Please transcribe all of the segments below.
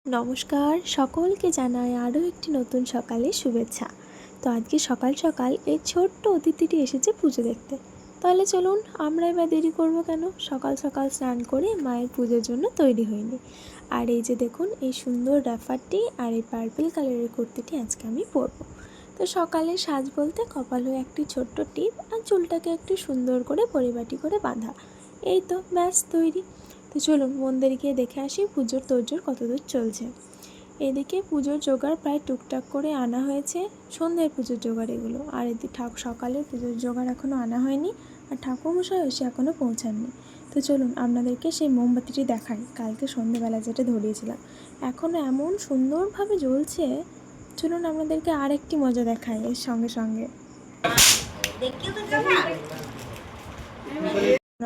নমস্কার, সকলকে জানাই আরও একটি নতুন সকালের শুভেচ্ছা। তো আজকে সকাল সকাল এই ছোট্ট অতিথিটি এসেছে পুজো দেখতে। তাহলে চলুন, আমরা এবার দেরি করব কেন, সকাল সকাল স্নান করে মায়ের পুজোর জন্য তৈরি হয়ে নিই। আর এই যে দেখুন, এই সুন্দর রাফারটি আর এই পার্পল কালারের কুর্তিটি আজকে আমি পরবো। তো সকালে সাজ বলতে কপাল হয়ে একটি ছোট্ট টিপ আর চুলটাকে একটু সুন্দর করে পরিপাটি করে বাঁধা। এই তো ব্যাস তৈরি। তো চলুন মন্দির গিয়ে দেখে আসি পুজোর তোড়জোড় কতদূর চলছে। এদিকে পুজোর জোগাড় প্রায় টুকটাক করে আনা হয়েছে, সন্ধ্যের পুজোর জোগাড় এগুলো। আর এদিকে সকালের পুজোর জোগাড় এখনও আনা হয়নি, আর ঠাকুরমশাই এসে এখনও পৌঁছাননি। তো চলুন আপনাদেরকে সেই মোমবাতিটি দেখাই, কালকে সন্ধ্যেবেলা যেটা ধরিয়েছিলাম। এখনও এমন সুন্দরভাবে জ্বলছে। চলুন আপনাদেরকে আরেকটি মজা দেখাই এর সঙ্গে সঙ্গে।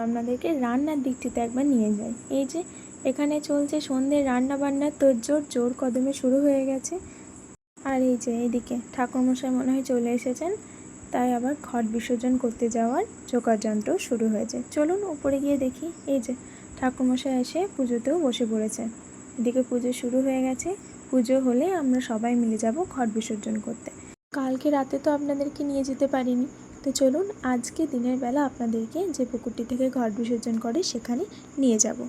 আপনাদেরকে রান্নার দিকটিতে একবার নিয়ে যাই। এই যে এখানে চলছে সন্ধ্যের রান্না বান্নার তোড়জোড়, জোর কদমে শুরু হয়ে গেছে। আর এই যে এইদিকে ঠাকুরমশাই মনে হয় চলে এসেছেন, তাই আবার ঘট বিসর্জন করতে যাওয়ার যোগাযন্ত্র শুরু হয়েছে। চলুন উপরে গিয়ে দেখি। এই যে ঠাকুরমশাই এসে পুজোতেও বসে পড়েছে। এদিকে পুজো শুরু হয়ে গেছে। পুজো হলে আমরা সবাই মিলে যাব ঘট বিসর্জন করতে। কালকে রাতে তো আপনাদেরকে নিয়ে যেতে পারিনি, তো চলুন আজকে দিনের বেলা আপনাদেরকে যে পুকুরটি থেকে ঘট বিসর্জন করে সেখানে নিয়ে যাব।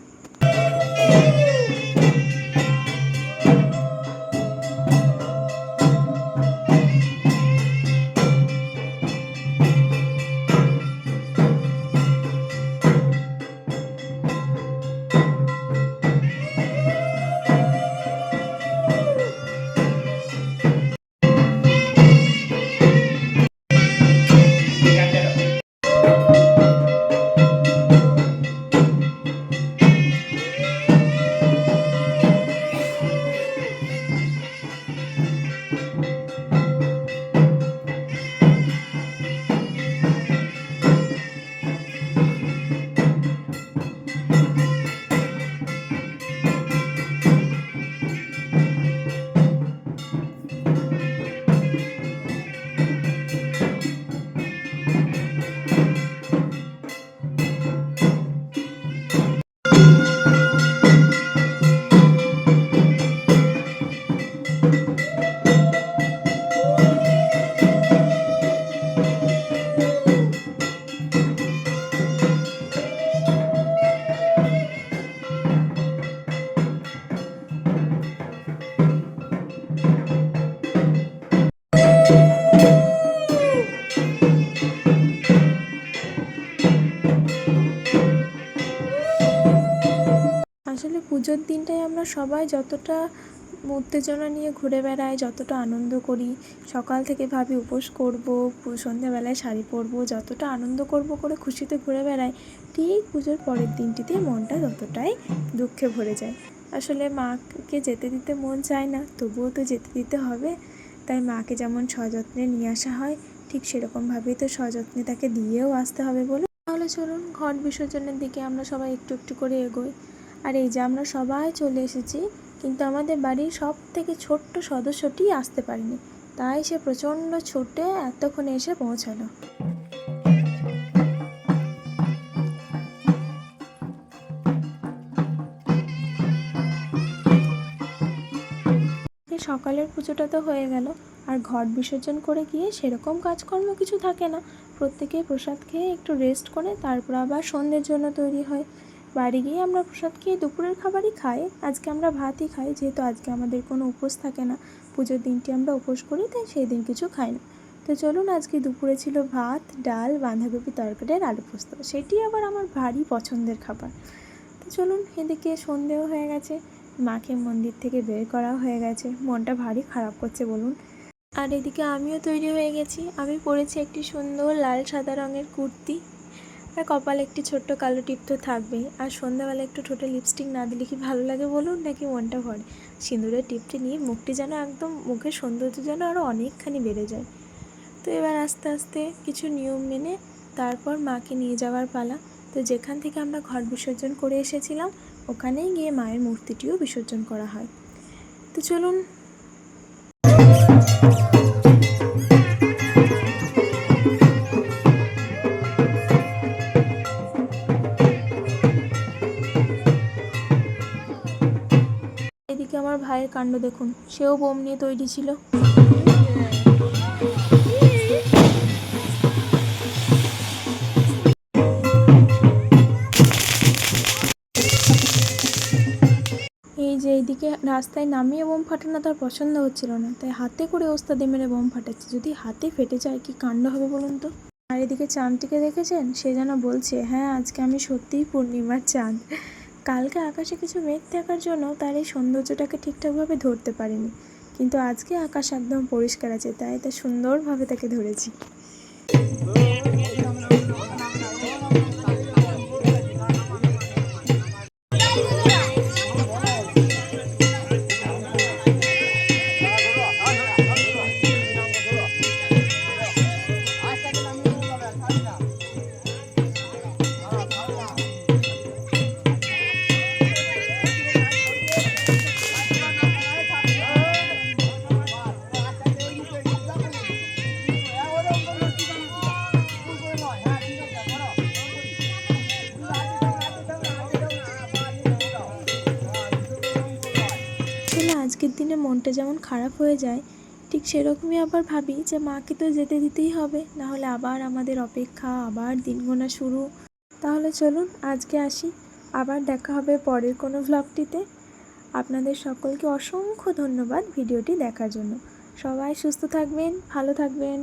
আসলে পুজোর দিনটায় আমরা সবাই যতটা উত্তেজনা নিয়ে ঘুরে বেড়াই, যতটা আনন্দ করি, সকাল থেকে ভাবি উপোস করব, সন্ধ্যাবেলায় শাড়ি পরবো, যতটা আনন্দ করব করে খুশিতে ঘুরে বেড়াই, ঠিক পুজোর পরের দিনটিতে মনটা ততটাই দুঃখে ভরে যায়। আসলে মাকে যেতে দিতে মন চায় না, তবুও তো যেতে দিতে হবে। তাই মাকে যেমন সযত্নে নিয়ে আসা হয়, ঠিক সেরকমভাবেই তো সযত্নে তাকে দিয়েও আসতে হবে বলে। তাহলে চলুন ঘট বিসর্জনের দিকে আমরা সবাই একটু একটু করে এগোই। আর এই যে আমরা সবাই চলে এসেছি, কিন্তু আমাদের বাড়ির সব থেকে ছোট্ট সদস্যটি আসতে পারেনি, তাই সে প্রচণ্ড ছুটে এতক্ষণে এসে পৌঁছালো। সকালের পুজোটা তো হয়ে গেল, আর ঘট বিসর্জন করে গিয়ে সেরকম কাজকর্ম কিছু থাকে না। প্রত্যেকে প্রসাদ খেয়ে একটু রেস্ট করে তারপর আবার সন্ধ্যের জন্য তৈরি হয়। বাড়ি গিয়ে আমরা প্রসাদ খেয়ে দুপুরের খাবারই খাই। আজকে আমরা ভাতই খাই, যেহেতু আজকে আমাদের কোনো উপোস থাকে না। পুজোর দিনটি আমরা উপোস করি, তাই সেই দিন কিছু খাই না। তো চলুন, আজকে দুপুরে ছিল ভাত, ডাল, বাঁধাকপি তরকারি আর আলু পোস্ত। সেটি আবার আমার ভারী পছন্দের খাবার। তো চলুন, এদিকে সন্ধেও হয়ে গেছে, মাকে মন্দির থেকে বের করা হয়ে গেছে। মনটা ভারী খারাপ করছে বলুন। আর এদিকে আমিও তৈরি হয়ে গেছি। আমি পরেছি একটি সুন্দর লাল সাদা রঙের কুর্তি, আর কপালে একটি ছোট্ট কালো টিপ তো থাকবেই। আর সন্ধ্যাবেলা একটু ঠোঁটে লিপস্টিক না দিলে কি ভালো লাগে বলুন, নাকি মনটা ভরে? সিঁদুরের টিপটি নিয়ে মুখটি যেন একদম, মুখের সৌন্দর্য যেন আরও অনেকখানি বেড়ে যায়। তো এবার আস্তে আস্তে কিছু নিয়ম মেনে তারপর মাকে নিয়ে যাওয়ার পালা। তো যেখান থেকে আমরা ঘট বিসর্জন করে এসেছিলাম, ওখানেই গিয়ে মায়ের মূর্তিটিও বিসর্জন করা হয়। তো চলুন। এদিকে আমার ভাইয়ের কাণ্ড দেখুন, সেও বোম নিয়ে তৈরি ছিল। এই যে এইদিকে রাস্তায় নামিয়ে বোম ফাটানো তার পছন্দ হচ্ছিল না, তাই হাতে করে ওস্তাদে মেরে বোম ফাটাচ্ছে। যদি হাতে ফেটে যায় কি কাণ্ড হবে বলুন তো। আর এদিকে চাঁদটিকে দেখেছেন, সে যেন বলছে হ্যাঁ আজকে আমি সত্যিই পূর্ণিমার চাঁদ। কালকে আকাশে কিছু মেঘ থাকার জন্য তার এই সৌন্দর্যটাকে ঠিকঠাকভাবে ধরতে পারিনি, কিন্তু আজকে আকাশ একদম পরিষ্কার আছে, তাই তা সুন্দরভাবে তাকে ধরেছি। আসলে আজকের দিনে মনটা যেমন খারাপ হয়ে যায়, ঠিক সেরকমই আবার ভাবি যে মাকে তো যেতে দিতেই হবে, নাহলে আবার আমাদের অপেক্ষা, আবার দিন গোনা শুরু। তাহলে চলুন আজকে আসি, আবার দেখা হবে পরের কোনো ভ্লগটিতে। আপনাদের সকলকে অসংখ্য ধন্যবাদ ভিডিওটি দেখার জন্য। সবাই সুস্থ থাকবেন, ভালো থাকবেন।